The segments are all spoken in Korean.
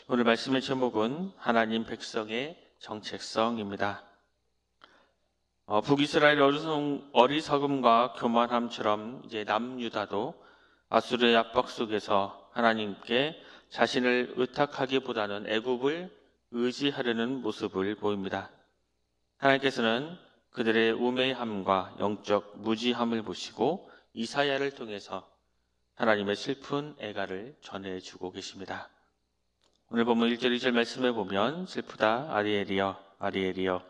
오늘 말씀의 제목은 하나님 백성의 정체성입니다. 북이스라엘 어리석음과 교만함처럼 이제 남유다도 아수르의 압박 속에서 하나님께 자신을 의탁하기보다는 애굽을 의지하려는 모습을 보입니다. 하나님께서는 그들의 우매함과 영적 무지함을 보시고 이사야를 통해서 하나님의 슬픈 애가를 전해주고 계십니다. 오늘 본문 1절 2절 말씀에 보면 슬프다 아리엘이여 아리엘이여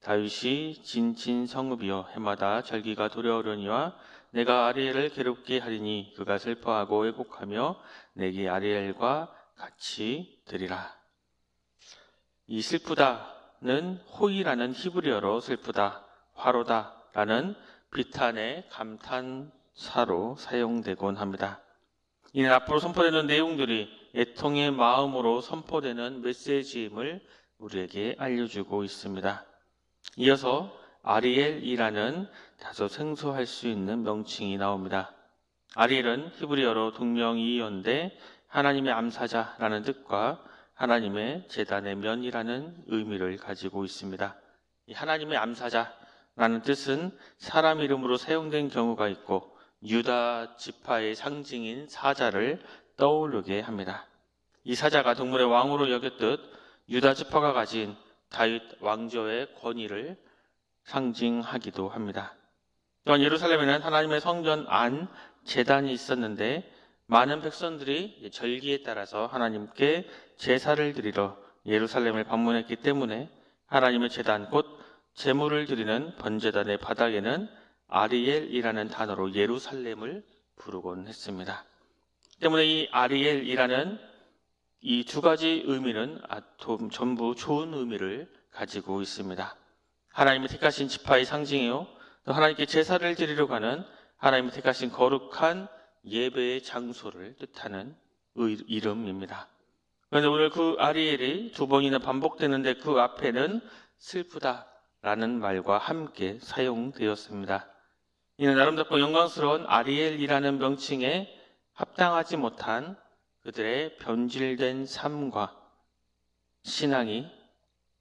다윗이 진친 성읍이여 해마다 절기가 도래오려니와 내가 아리엘을 괴롭게 하리니 그가 슬퍼하고 애곡하며 내게 아리엘과 같이 되리라. 이 슬프다는 호이라는 히브리어로 슬프다, 화로다라는 비탄의 감탄사로 사용되곤 합니다. 이는 앞으로 선포되는 내용들이 애통의 마음으로 선포되는 메시지임을 우리에게 알려주고 있습니다. 이어서 아리엘이라는 다소 생소할 수 있는 명칭이 나옵니다. 아리엘은 히브리어로 동명이인데 하나님의 암사자라는 뜻과 하나님의 제단의 면이라는 의미를 가지고 있습니다. 이 하나님의 암사자라는 뜻은 사람 이름으로 사용된 경우가 있고 유다 지파의 상징인 사자를 떠오르게 합니다. 이 사자가 동물의 왕으로 여겼듯 유다 지파가 가진 다윗 왕조의 권위를 상징하기도 합니다. 또한 예루살렘에는 하나님의 성전 안 제단이 있었는데 많은 백성들이 절기에 따라서 하나님께 제사를 드리러 예루살렘을 방문했기 때문에 하나님의 제단 곧 제물을 드리는 번제단의 바닥에는 아리엘이라는 단어로 예루살렘을 부르곤 했습니다. 때문에 이 아리엘이라는 이 두 가지 의미는 전부 좋은 의미를 가지고 있습니다. 하나님의 택하신 지파의 상징이요, 또 하나님께 제사를 드리러 가는 하나님의 택하신 거룩한 예배의 장소를 뜻하는 이름입니다. 그런데 오늘 그 아리엘이 두 번이나 반복되는데 그 앞에는 슬프다라는 말과 함께 사용되었습니다. 이는 아름답고 영광스러운 아리엘이라는 명칭에 합당하지 못한 그들의 변질된 삶과 신앙이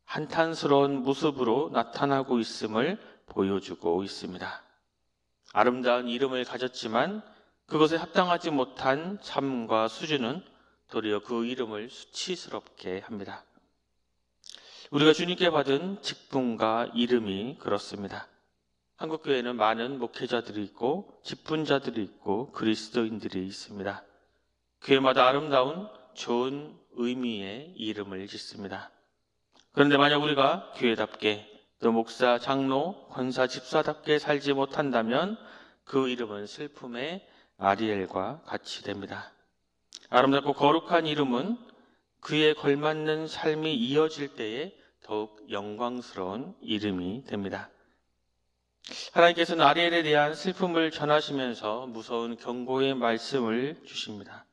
한탄스러운 모습으로 나타나고 있음을 보여주고 있습니다. 아름다운 이름을 가졌지만 그것에 합당하지 못한 삶과 수준은 도리어 그 이름을 수치스럽게 합니다. 우리가 주님께 받은 직분과 이름이 그렇습니다. 한국교회는 많은 목회자들이 있고 직분자들이 있고 그리스도인들이 있습니다. 교회마다 아름다운 좋은 의미의 이름을 짓습니다. 그런데 만약 우리가 교회답게 또 목사, 장로, 권사, 집사답게 살지 못한다면 그 이름은 슬픔의 아리엘과 같이 됩니다. 아름답고 거룩한 이름은 그에 걸맞는 삶이 이어질 때에 더욱 영광스러운 이름이 됩니다. 하나님께서는 아리엘에 대한 슬픔을 전하시면서 무서운 경고의 말씀을 주십니다.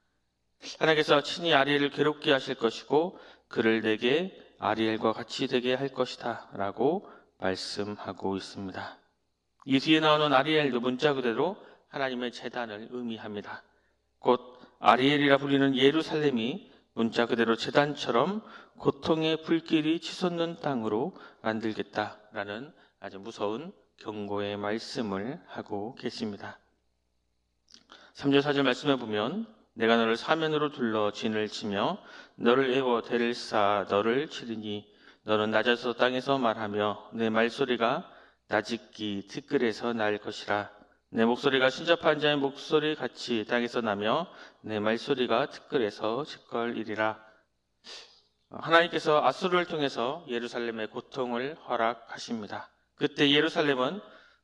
하나님께서 친히 아리엘을 괴롭게 하실 것이고 그를 내게 아리엘과 같이 되게 할 것이다 라고 말씀하고 있습니다. 이 뒤에 나오는 아리엘도 문자 그대로 하나님의 제단을 의미합니다. 곧 아리엘이라 불리는 예루살렘이 문자 그대로 제단처럼 고통의 불길이 치솟는 땅으로 만들겠다라는 아주 무서운 경고의 말씀을 하고 계십니다. 3절 4절 말씀에 보면 내가 너를 사면으로 둘러 진을 치며 너를 애워 대를 쌓아 너를 치리니 너는 낮아서 땅에서 말하며 내 말소리가 나짖기 티끌에서 날 것이라. 내 목소리가 신접한 자의 목소리 같이 땅에서 나며 내 말소리가 티끌에서 짓걸이리라. 하나님께서 아수르를 통해서 예루살렘의 고통을 허락하십니다. 그때 예루살렘은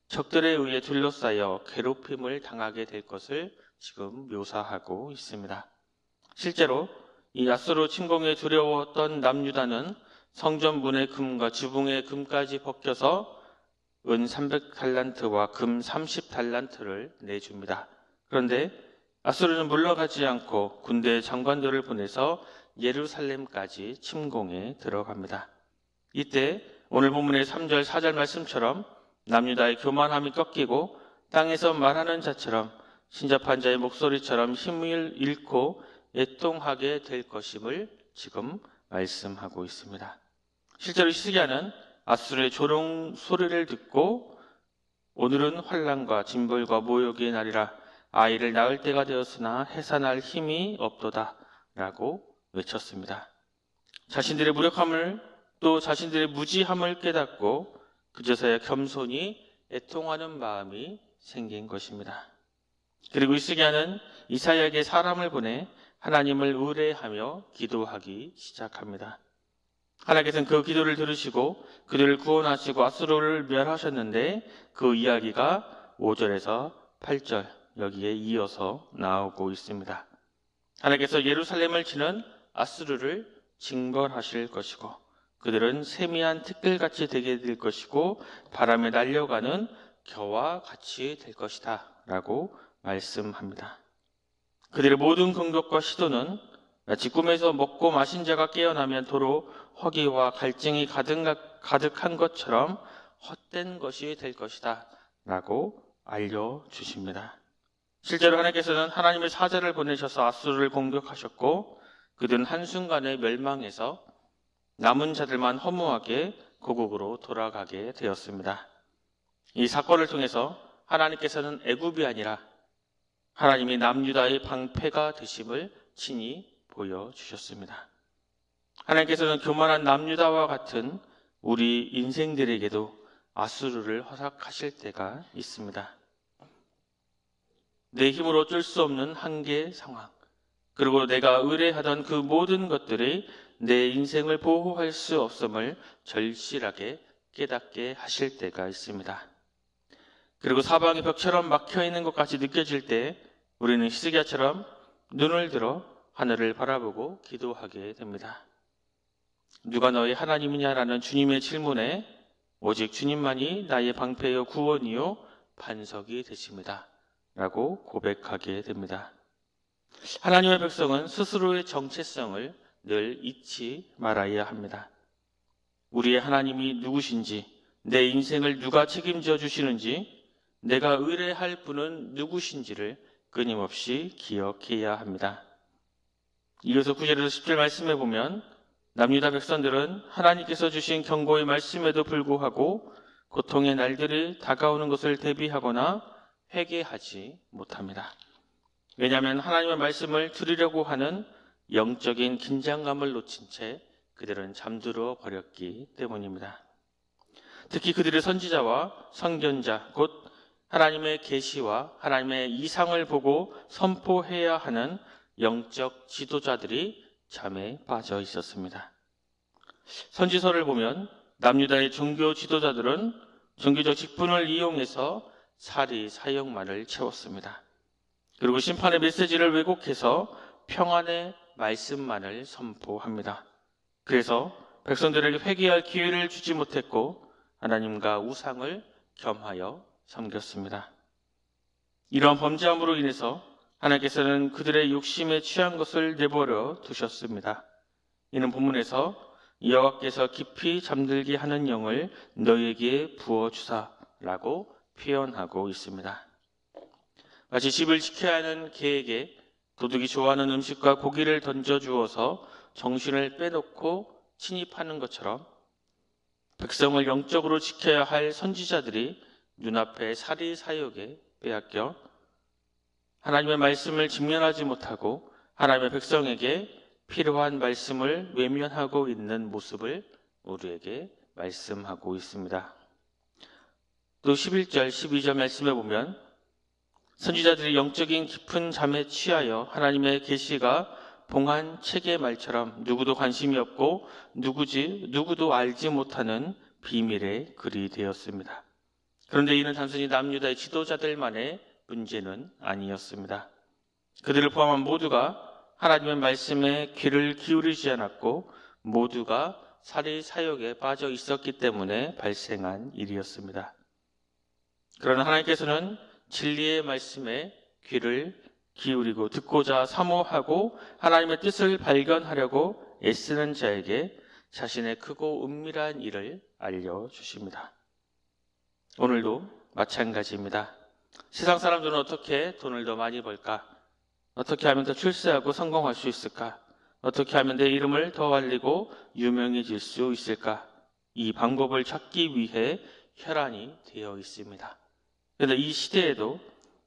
적들에 의해 둘러싸여 괴롭힘을 당하게 될 것을 지금 묘사하고 있습니다. 실제로 이 아수르 침공에 두려웠던 남유다는 성전 문의 금과 지붕의 금까지 벗겨서 은 300달란트와 금 30달란트를 내줍니다. 그런데 아수르는 물러가지 않고 군대 장관들을 보내서 예루살렘까지 침공에 들어갑니다. 이때 오늘 본문의 3절 4절 말씀처럼 남유다의 교만함이 꺾이고 땅에서 말하는 자처럼 신접한 자의 목소리처럼 힘을 잃고 애통하게 될 것임을 지금 말씀하고 있습니다. 실제로 히스기야는 아수르의 조롱 소리를 듣고 오늘은 환난과 징벌과 모욕의 날이라 아이를 낳을 때가 되었으나 해산할 힘이 없도다 라고 외쳤습니다. 자신들의 무력함을 또 자신들의 무지함을 깨닫고 그제서야 겸손히 애통하는 마음이 생긴 것입니다. 그리고 히스기야는 이사야에게 사람을 보내 하나님을 의뢰하며 기도하기 시작합니다. 하나님께서는 그 기도를 들으시고 그들을 구원하시고 아수르를 멸하셨는데 그 이야기가 5절에서 8절 여기에 이어서 나오고 있습니다. 하나님께서 예루살렘을 치는 아수르를 징벌하실 것이고 그들은 세미한 티끌같이 되게 될 것이고 바람에 날려가는 겨와 같이 될 것이다 라고 말씀합니다. 그들의 모든 공격과 시도는 마치 꿈에서 먹고 마신 자가 깨어나면 도로 허기와 갈증이 가득한 것처럼 헛된 것이 될 것이다 라고 알려주십니다. 실제로 하나님께서는 하나님의 사자를 보내셔서 아수르를 공격하셨고 그들은 한순간에 멸망해서 남은 자들만 허무하게 고국으로 돌아가게 되었습니다. 이 사건을 통해서 하나님께서는 애굽이 아니라 하나님이 남유다의 방패가 되심을 친히 보여주셨습니다. 하나님께서는 교만한 남유다와 같은 우리 인생들에게도 아수르를 허락하실 때가 있습니다. 내 힘으로 어쩔 수 없는 한계 상황, 그리고 내가 의뢰하던 그 모든 것들이 내 인생을 보호할 수 없음을 절실하게 깨닫게 하실 때가 있습니다. 그리고 사방이 벽처럼 막혀있는 것 같이 느껴질 때 우리는 히스기야처럼 눈을 들어 하늘을 바라보고 기도하게 됩니다. 누가 너의 하나님이냐라는 주님의 질문에 오직 주님만이 나의 방패요 구원이요 반석이 되십니다 라고 고백하게 됩니다. 하나님의 백성은 스스로의 정체성을 늘 잊지 말아야 합니다. 우리의 하나님이 누구신지, 내 인생을 누가 책임져 주시는지, 내가 의뢰할 분은 누구신지를 끊임없이 기억해야 합니다. 이어서 9절에서 10절 말씀해 보면 남유다 백성들은 하나님께서 주신 경고의 말씀에도 불구하고 고통의 날들이 다가오는 것을 대비하거나 회개하지 못합니다. 왜냐하면 하나님의 말씀을 들으려고 하는 영적인 긴장감을 놓친 채 그들은 잠들어 버렸기 때문입니다. 특히 그들의 선지자와 선견자, 곧 하나님의 계시와 하나님의 이상을 보고 선포해야 하는 영적 지도자들이 잠에 빠져 있었습니다. 선지서를 보면 남유다의 종교 지도자들은 종교적 직분을 이용해서 사리 사역만을 채웠습니다. 그리고 심판의 메시지를 왜곡해서 평안의 말씀만을 선포합니다. 그래서 백성들에게 회개할 기회를 주지 못했고 하나님과 우상을 겸하여 섬겼습니다. 이러한 범죄함으로 인해서 하나님께서는 그들의 욕심에 취한 것을 내버려 두셨습니다. 이는 본문에서 여호와께서 깊이 잠들게 하는 영을 너에게 부어주사라고 표현하고 있습니다. 마치 집을 지켜야 하는 개에게 도둑이 좋아하는 음식과 고기를 던져주어서 정신을 빼놓고 침입하는 것처럼 백성을 영적으로 지켜야 할 선지자들이 눈앞에 사리사욕에 빼앗겨 하나님의 말씀을 직면하지 못하고 하나님의 백성에게 필요한 말씀을 외면하고 있는 모습을 우리에게 말씀하고 있습니다. 또 11절, 12절 말씀에 보면 선지자들이 영적인 깊은 잠에 취하여 하나님의 계시가 봉한 책의 말처럼 누구도 관심이 없고 누구도 알지 못하는 비밀의 글이 되었습니다. 그런데 이는 단순히 남유다의 지도자들만의 문제는 아니었습니다. 그들을 포함한 모두가 하나님의 말씀에 귀를 기울이지 않았고 모두가 사리사욕에 빠져 있었기 때문에 발생한 일이었습니다. 그러나 하나님께서는 진리의 말씀에 귀를 기울이고 듣고자 사모하고 하나님의 뜻을 발견하려고 애쓰는 자에게 자신의 크고 은밀한 일을 알려주십니다. 오늘도 마찬가지입니다. 세상 사람들은 어떻게 돈을 더 많이 벌까? 어떻게 하면 더 출세하고 성공할 수 있을까? 어떻게 하면 내 이름을 더 알리고 유명해질 수 있을까? 이 방법을 찾기 위해 혈안이 되어 있습니다. 그런데 이 시대에도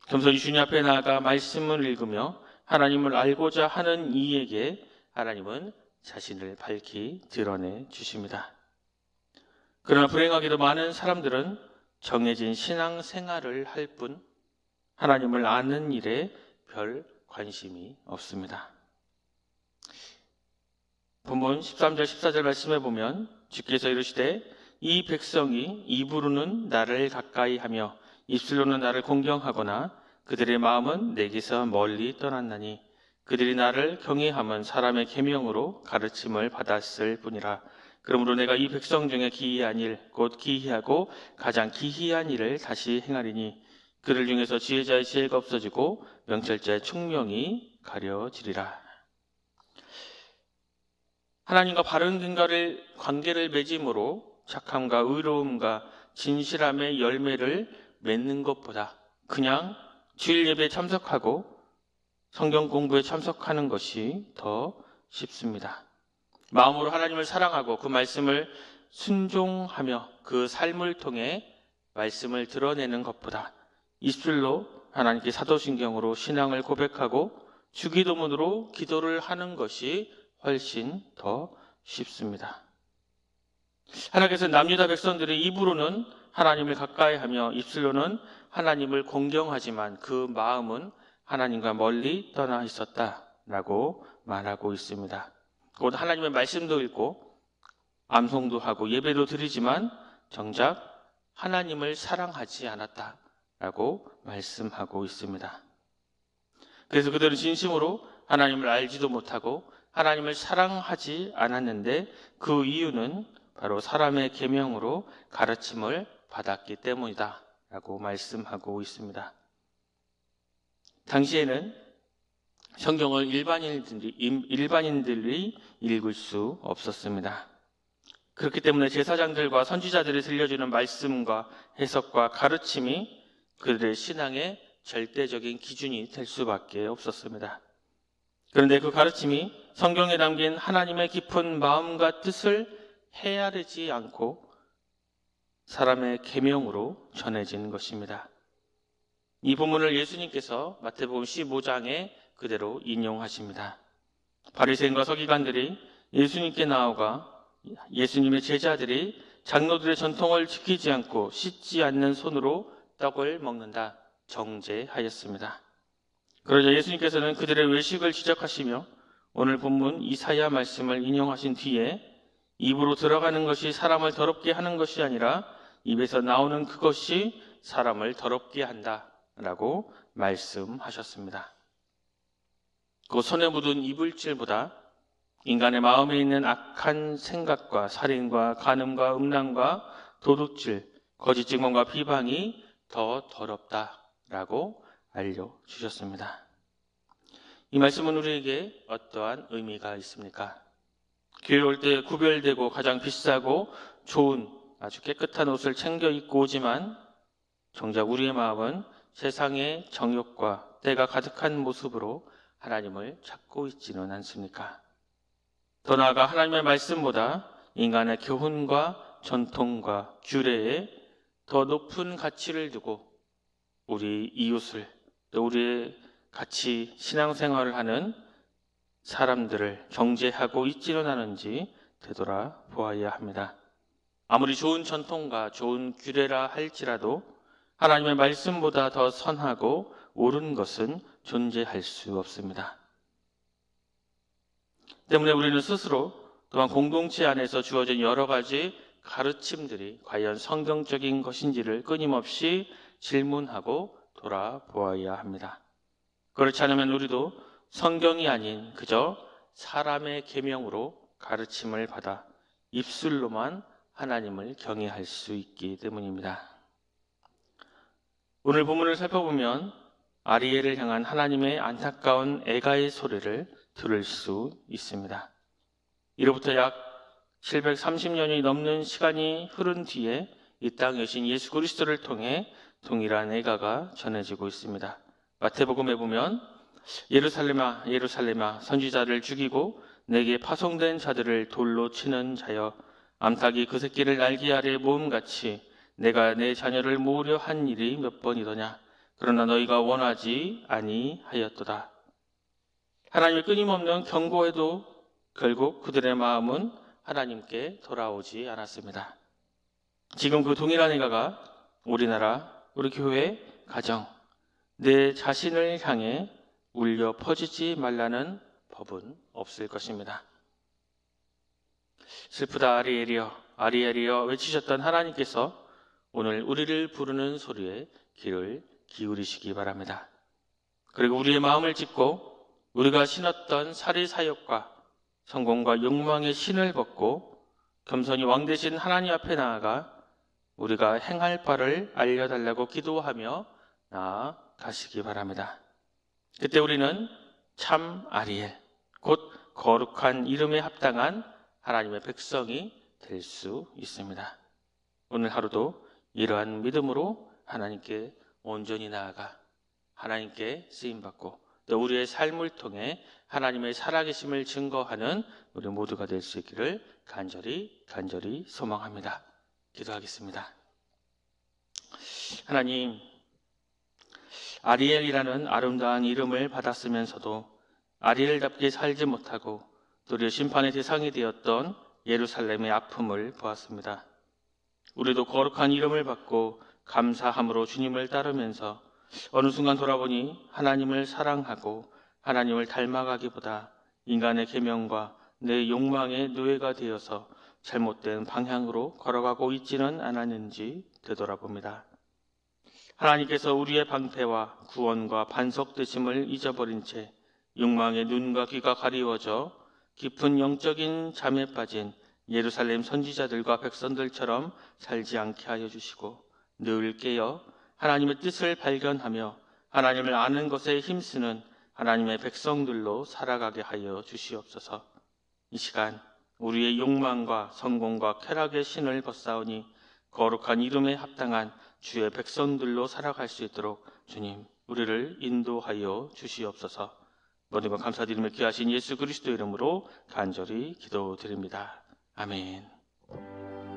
겸손히 주님 앞에 나아가 말씀을 읽으며 하나님을 알고자 하는 이에게 하나님은 자신을 밝히 드러내 주십니다. 그러나 불행하게도 많은 사람들은 정해진 신앙 생활을 할 뿐 하나님을 아는 일에 별 관심이 없습니다. 본문 13절 14절 말씀해 보면 주께서 이르시되 이 백성이 입으로는 나를 가까이 하며 입술로는 나를 공경하거나 그들의 마음은 내게서 멀리 떠났나니 그들이 나를 경외함은 사람의 계명으로 가르침을 받았을 뿐이라. 그러므로 내가 이 백성 중에 기이한 일, 곧 기이하고 가장 기이한 일을 다시 행하리니 그들 중에서 지혜자의 지혜가 없어지고 명철자의 총명이 가려지리라. 하나님과 바른 관계를 맺음으로 착함과 의로움과 진실함의 열매를 맺는 것보다 그냥 주일 예배에 참석하고 성경 공부에 참석하는 것이 더 쉽습니다. 마음으로 하나님을 사랑하고 그 말씀을 순종하며 그 삶을 통해 말씀을 드러내는 것보다 입술로 하나님께 사도신경으로 신앙을 고백하고 주기도문으로 기도를 하는 것이 훨씬 더 쉽습니다. 하나님께서 남유다 백성들의 입으로는 하나님을 가까이하며 입술로는 하나님을 공경하지만 그 마음은 하나님과 멀리 떠나 있었다라고 말하고 있습니다. 곧 하나님의 말씀도 읽고 암송도 하고 예배도 드리지만 정작 하나님을 사랑하지 않았다라고 말씀하고 있습니다. 그래서 그들은 진심으로 하나님을 알지도 못하고 하나님을 사랑하지 않았는데 그 이유는 바로 사람의 계명으로 가르침을 받았기 때문이다 라고 말씀하고 있습니다. 당시에는 성경을 일반인들이 읽을 수 없었습니다. 그렇기 때문에 제사장들과 선지자들이 들려주는 말씀과 해석과 가르침이 그들의 신앙의 절대적인 기준이 될 수밖에 없었습니다. 그런데 그 가르침이 성경에 담긴 하나님의 깊은 마음과 뜻을 헤아리지 않고 사람의 계명으로 전해진 것입니다. 이 본문을 예수님께서 마태복음 15장에 그대로 인용하십니다. 바리새인과 서기관들이 예수님께 나아가 예수님의 제자들이 장로들의 전통을 지키지 않고 씻지 않는 손으로 떡을 먹는다 정죄하였습니다. 그러자 예수님께서는 그들의 외식을 지적하시며 오늘 본문 이사야 말씀을 인용하신 뒤에 입으로 들어가는 것이 사람을 더럽게 하는 것이 아니라 입에서 나오는 그것이 사람을 더럽게 한다라고 말씀하셨습니다. 그 손에 묻은 이불질보다 인간의 마음에 있는 악한 생각과 살인과 간음과 음란과 도둑질, 거짓 증언과 비방이 더 더럽다라고 알려주셨습니다. 이 말씀은 우리에게 어떠한 의미가 있습니까? 교회 올 때 구별되고 가장 비싸고 좋은 아주 깨끗한 옷을 챙겨 입고 오지만 정작 우리의 마음은 세상의 정욕과 때가 가득한 모습으로 하나님을 찾고 있지는 않습니까? 더 나아가 하나님의 말씀보다 인간의 교훈과 전통과 규례에 더 높은 가치를 두고 우리 이웃을 또 우리의 같이 신앙생활을 하는 사람들을 경계하고 있지는 않은지 되돌아보아야 합니다. 아무리 좋은 전통과 좋은 규례라 할지라도 하나님의 말씀보다 더 선하고 옳은 것은 존재할 수 없습니다. 때문에 우리는 스스로 또한 공동체 안에서 주어진 여러 가지 가르침들이 과연 성경적인 것인지를 끊임없이 질문하고 돌아보아야 합니다. 그렇지 않으면 우리도 성경이 아닌 그저 사람의 계명으로 가르침을 받아 입술로만 하나님을 경외할 수 있기 때문입니다. 오늘 본문을 살펴보면 아리엘을 향한 하나님의 안타까운 애가의 소리를 들을 수 있습니다. 이로부터 약 730년이 넘는 시간이 흐른 뒤에 이 땅에 오신 예수 그리스도를 통해 동일한 애가가 전해지고 있습니다. 마태복음에 보면 예루살렘아 예루살렘아 선지자를 죽이고 내게 파송된 자들을 돌로 치는 자여 암탉이 그 새끼를 날개 아래 모음같이 내가 내 자녀를 모으려 한 일이 몇 번이더냐. 그러나 너희가 원하지 아니하였도다. 하나님의 끊임없는 경고에도 결국 그들의 마음은 하나님께 돌아오지 않았습니다. 지금 그 동일한 애가가 우리나라, 우리 교회, 가정, 내 자신을 향해 울려 퍼지지 말라는 법은 없을 것입니다. 슬프다 아리엘이여 아리엘이여 외치셨던 하나님께서 오늘 우리를 부르는 소리에 귀를 기울이시기 바랍니다. 그리고 우리의 마음을 찢고 우리가 신었던 사리사욕과 성공과 욕망의 신을 벗고 겸손히 왕 되신 하나님 앞에 나아가 우리가 행할 바를 알려달라고 기도하며 나아가시기 바랍니다. 그때 우리는 참 아리엘, 곧 거룩한 이름에 합당한 하나님의 백성이 될 수 있습니다. 오늘 하루도 이러한 믿음으로 하나님께 온전히 나아가 하나님께 쓰임받고 또 우리의 삶을 통해 하나님의 살아계심을 증거하는 우리 모두가 될 수 있기를 간절히 소망합니다. 기도하겠습니다. 하나님, 아리엘이라는 아름다운 이름을 받았으면서도 아리엘답게 살지 못하고 도리어 심판의 대상이 되었던 예루살렘의 아픔을 보았습니다. 우리도 거룩한 이름을 받고 감사함으로 주님을 따르면서 어느 순간 돌아보니 하나님을 사랑하고 하나님을 닮아가기보다 인간의 계명과 내 욕망의 노예가 되어서 잘못된 방향으로 걸어가고 있지는 않았는지 되돌아봅니다. 하나님께서 우리의 방패와 구원과 반석 되심을 잊어버린 채 욕망의 눈과 귀가 가리워져 깊은 영적인 잠에 빠진 예루살렘 선지자들과 백성들처럼 살지 않게 하여 주시고 늘 깨어 하나님의 뜻을 발견하며 하나님을 아는 것에 힘쓰는 하나님의 백성들로 살아가게 하여 주시옵소서. 이 시간 우리의 욕망과 성공과 쾌락의 신을 벗사오니 거룩한 이름에 합당한 주의 백성들로 살아갈 수 있도록 주님 우리를 인도하여 주시옵소서. 모든 것 감사드리며 귀하신 예수 그리스도 이름으로 간절히 기도드립니다. 아멘.